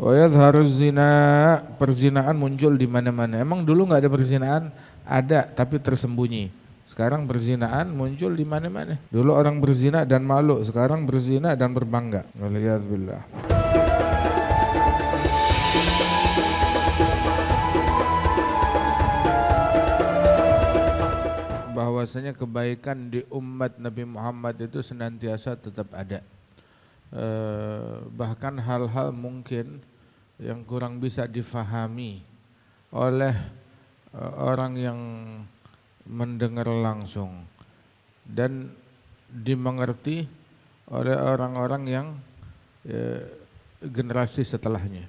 Wa yadhharu zina, perzinaan muncul di mana-mana. Emang dulu nggak ada perzinaan? Ada, tapi tersembunyi. Sekarang perzinaan muncul di mana-mana. Dulu orang berzina dan malu, sekarang berzina dan berbangga. Waliyadzubillah. Bahwasanya kebaikan di umat Nabi Muhammad itu senantiasa tetap ada. Bahkan hal-hal mungkin yang kurang bisa difahami oleh orang yang mendengar langsung dan dimengerti oleh orang-orang yang generasi setelahnya.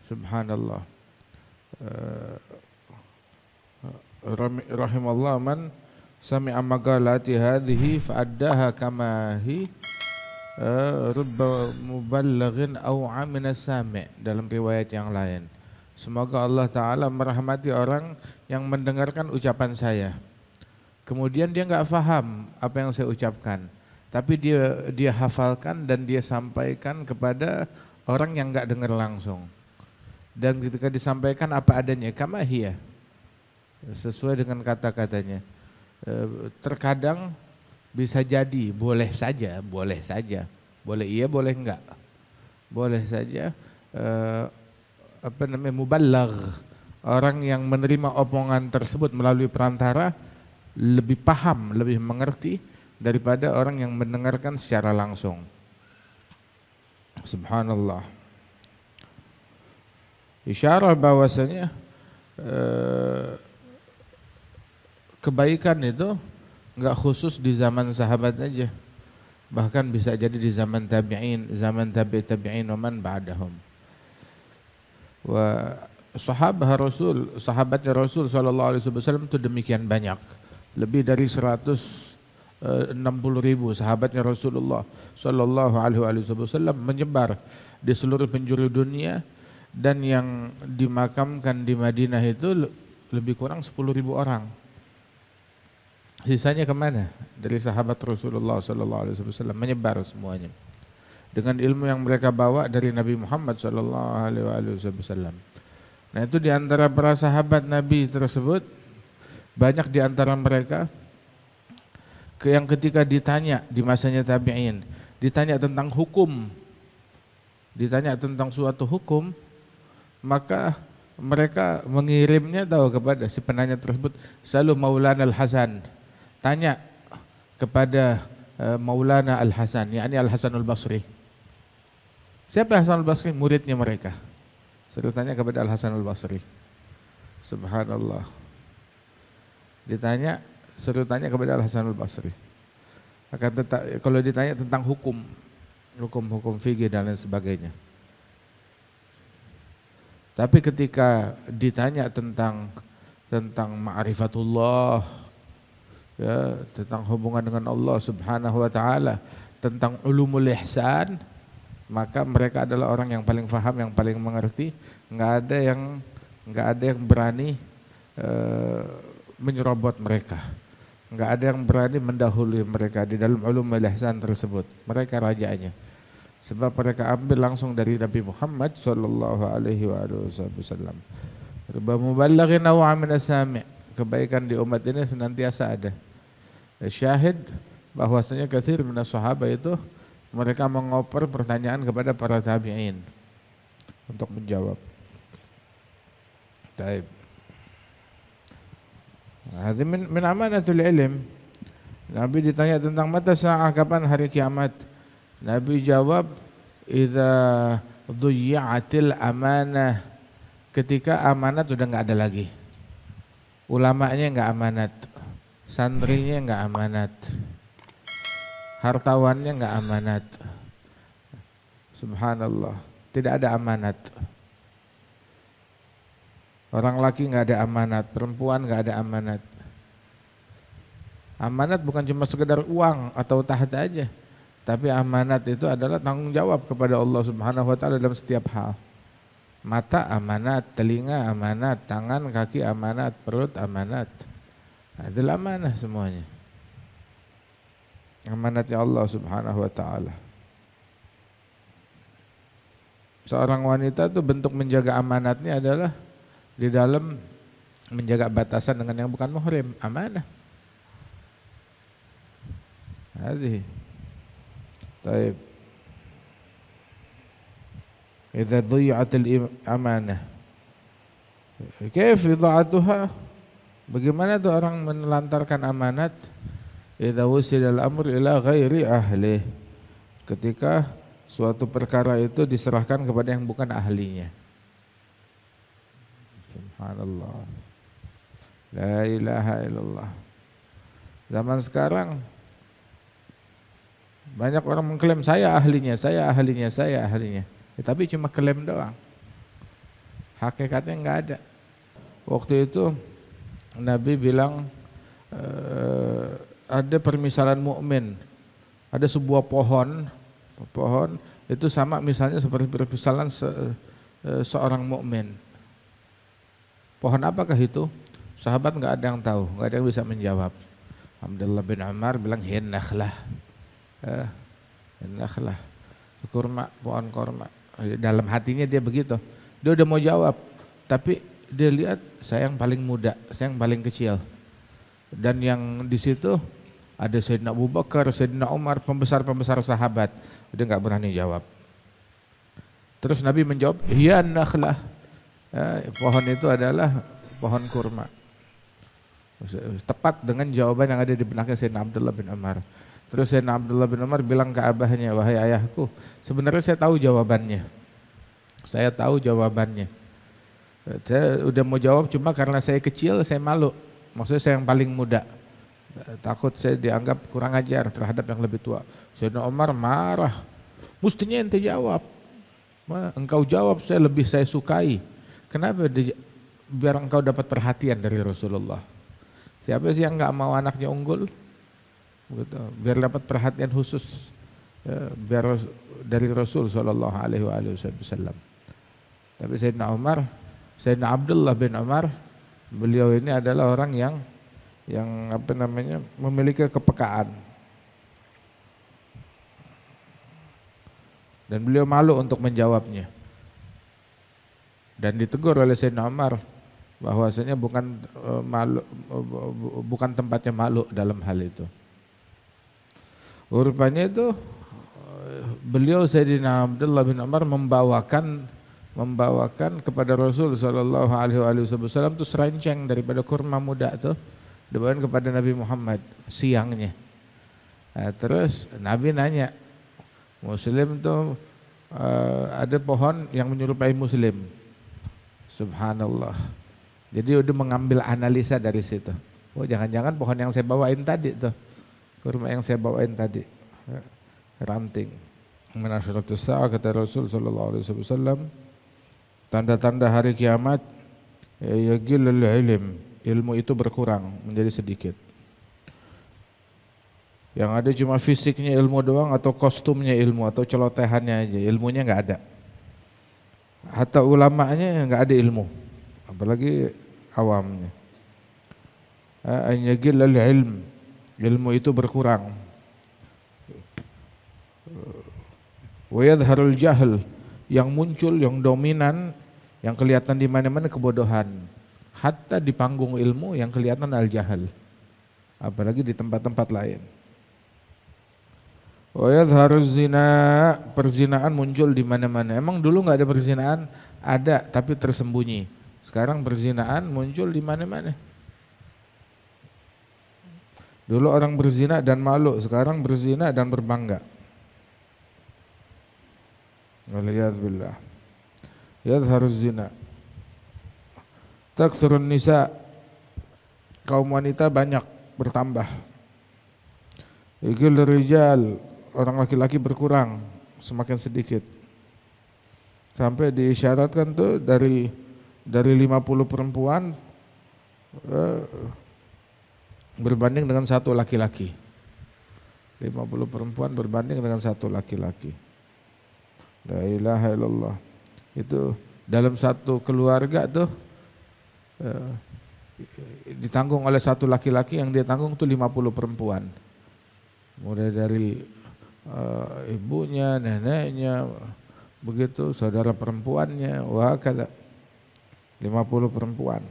Subhanallah. Rahimallah man sami'a maqalati hadhihi fa'addaha kama hi rubba muballighin aw amina sami' dalam riwayat yang lain. Semoga Allah Ta'ala merahmati orang yang mendengarkan ucapan saya. Kemudian dia enggak faham apa yang saya ucapkan, tapi dia hafalkan dan dia sampaikan kepada orang yang enggak dengar langsung. Dan ketika disampaikan apa adanya, kama hiya, sesuai dengan kata-katanya. Terkadang bisa jadi, boleh saja, boleh iya, boleh enggak, boleh saja muballigh, orang yang menerima omongan tersebut melalui perantara lebih paham, lebih mengerti daripada orang yang mendengarkan secara langsung. Subhanallah. Isyarah bahwasanya kebaikan itu enggak khusus di zaman sahabat aja, bahkan bisa jadi di zaman tabi'in, zaman tabi'in wa man ba'dahum. Wa sahabatnya Rasul sallallahu alaihi wasallam itu demikian banyak, lebih dari 160.000 sahabatnya Rasulullah sallallahu alaihi wasallam menyebar di seluruh penjuru dunia, dan yang dimakamkan di Madinah itu lebih kurang 10.000 orang. Sisanya kemana? Dari sahabat Rasulullah sallallahu alaihi wasallam, menyebar semuanya dengan ilmu yang mereka bawa dari Nabi Muhammad sallallahu alaihi wasallam. Nah, itu di antara para sahabat Nabi tersebut, banyak di antara mereka yang ketika ditanya di masanya tabi'in, ditanya tentang hukum, ditanya tentang suatu hukum, maka mereka mengirimnya kepada si penanya tersebut, "Salu Maulana Al-Hasan." Tanya kepada Maulana Al-Hasan, yakni Al-Hasan Al-Basri. Siapa Hasan Al-Basri? Muridnya mereka. Suruh tanya kepada Al-Hasan Al-Basri. Subhanallah. Suruh tanya kepada Al-Hasan Al-Basri. Kalau ditanya tentang hukum fikih dan lain sebagainya. Tapi ketika ditanya tentang ma'rifatullah, ya, tentang hubungan dengan Allah Subhanahu wa taala, tentang ulumul ihsan, maka mereka adalah orang yang paling faham, yang paling mengerti. Enggak ada yang berani menyerobot mereka. Enggak ada yang berani mendahului mereka di dalam ulumul ihsan tersebut. Mereka rajanya. Sebab mereka ambil langsung dari Nabi Muhammad sallallahu alaihi wasallam. Rubba muballighin aw amina sami'. Kebaikan di umat ini senantiasa ada. Syahid bahwasanya katsir minas sahabat itu mereka mengoper pertanyaan kepada para tabi'in untuk menjawab. Taib. Hadhi min amanatul ilm. Nabi ditanya tentang mata sa'ah, kapan hari kiamat. Nabi jawab, idza dhuyyatil amanah, ketika amanat sudah enggak ada lagi. Ulamanya enggak amanat, santrinya enggak amanat, hartawannya enggak amanat. Subhanallah, tidak ada amanat. Orang laki enggak ada amanat, perempuan enggak ada amanat. Amanat bukan cuma sekedar uang atau tahta aja, tapi amanat itu adalah tanggung jawab kepada Allah Subhanahu wa taala dalam setiap hal. Mata amanat, telinga amanat, tangan, kaki amanat, perut amanat. Adalah amanah semuanya. Amanatnya Allah Subhanahu wa taala. seorang wanita tuh bentuk menjaga amanatnya adalah di dalam menjaga batasan dengan yang bukan muhrim, amanah. Hadhihi. Taib. Idza dhi'atil amanah. Kaif idha'atuha? Bagaimana tuh orang menelantarkan amanat? Idza wusidal amru ila ghairi ahli. Ketika suatu perkara itu diserahkan kepada yang bukan ahlinya. Subhanallah. La ilaha illallah. Zaman sekarang banyak orang mengklaim saya ahlinya, saya ahlinya, saya ahlinya. Tapi cuma klaim doang. Hakikatnya enggak ada. Waktu itu Nabi bilang ada permisalan mukmin. Ada sebuah pohon itu sama misalnya seperti permisalan seorang mukmin. Pohon apakah itu? Sahabat enggak ada yang tahu, enggak ada yang bisa menjawab. Abdullah bin Umar bilang nakhlah. Nakhlah. Kurma, pohon kurma. Dalam hatinya dia begitu. Dia udah mau jawab, tapi dia lihat saya yang paling muda, saya yang paling kecil. Dan yang di situ ada Sayyidina Abu Bakar, Sayyidina Umar, pembesar-pembesar sahabat. Dia enggak berani jawab. Terus Nabi menjawab, "Ya nakhlah." Pohon itu adalah pohon kurma. Tepat dengan jawaban yang ada di benaknya Sayyidina Abdullah bin Umar. Terus Sayyidina Abdullah bin Umar bilang ke abahnya, "Wahai ayahku, sebenarnya saya tahu jawabannya. Saya tahu jawabannya. Saya udah mau jawab cuma karena saya kecil, saya malu. Maksudnya saya yang paling muda. Takut saya dianggap kurang ajar terhadap yang lebih tua." Sayyidina Umar marah. "Mestinya ente jawab. Engkau jawab saya sukai. Kenapa? Biar engkau dapat perhatian dari Rasulullah. Siapa sih yang enggak mau anaknya unggul? Gitu. Biar dapat perhatian khusus biar dari Rasul sallallahu alaihi wasallam." Tapi Sayyidina Abdullah bin Umar, beliau ini adalah orang yang memiliki kepekaan. Dan beliau malu untuk menjawabnya. Dan ditegur oleh Sayyidina Umar bahwasanya bukan tempatnya malu dalam hal itu. Rupanya itu beliau Sayyidina Abdullah bin Umar membawakan kepada Rasul sallallahu alaihi wasallam itu serenceng daripada kurma muda itu dibawakan kepada Nabi Muhammad siangnya. Terus Nabi nanya, Muslim tuh ada pohon yang menyerupai Muslim. Subhanallah. Jadi udah mengambil analisa dari situ. Oh, jangan-jangan pohon yang saya bawain tadi tuh, kurma yang saya bawain tadi, ranting. Min asyratus sa'a kata Rasul sallallahu alaihi wasallam, tanda-tanda hari kiamat yaqillul ilmu itu berkurang menjadi sedikit. Yang ada cuma fisiknya ilmu doang atau kostumnya ilmu atau celotehannya aja, ilmunya enggak ada. Hatta ulamanya enggak ada ilmu, apalagi awamnya. Yaqillul ilmu itu berkurang. Wa yadhharul jahl, yang muncul, yang dominan, yang kelihatan di mana-mana kebodohan. Hatta di panggung ilmu yang kelihatan al-jahal. Apalagi di tempat-tempat lain. Wa yadhharuz zina, perzinaan muncul di mana-mana. Emang dulu enggak ada perzinaan? Ada, tapi tersembunyi. Sekarang perzinaan muncul di mana-mana. Dulu orang berzina dan malu, sekarang berzina dan berbangga. Waliyadzubillah. Yadhharuz zina. Takthurun nisa, kaum wanita banyak bertambah. Yaqillur rijal, orang laki-laki berkurang, semakin sedikit. Sampai diisyaratkan tuh dari 50 perempuan berbanding dengan satu laki-laki. 50 perempuan berbanding dengan satu laki-laki. La ilaha illallah. Itu dalam satu keluarga tuh ditanggung oleh satu laki-laki, yang dia tanggung tuh 50 perempuan. Mulai dari ibunya, neneknya, begitu saudara perempuannya, wa kada 50 perempuan.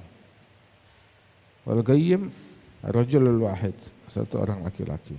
Wal qayyim rajulul wahid, satu orang laki-laki.